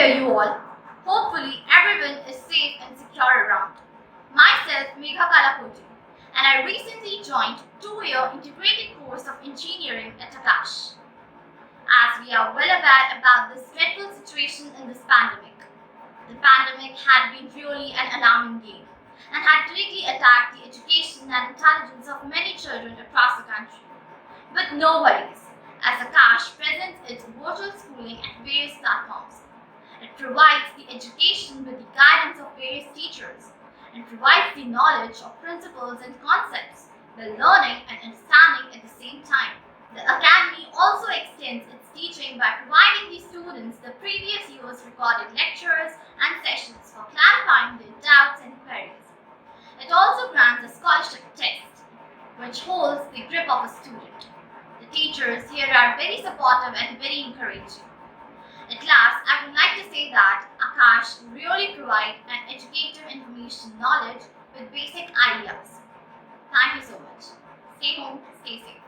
there you all. Hopefully everyone is safe and secure around. Myself, Megha Kalakoti, and I recently joined 2-year integrated course of engineering at Aakash. As we are well aware about this dreadful situation in this pandemic, the pandemic had been really an alarming game and had greatly attacked the education and intelligence of many children across the country. But no worries, as Aakash presents its virtual schooling at various platforms. It provides the education with the guidance of various teachers and provides the knowledge of principles and concepts, the learning and understanding at the same time. The Academy also extends its teaching by providing the students the previous year's recorded lectures and sessions for clarifying their doubts and queries. It also grants a scholarship test, which holds the grip of a student. The teachers here are very supportive and very encouraging. At last, I would like to say that Aakash really provides an educative information knowledge with basic ideas. Thank you so much. Stay home, stay safe.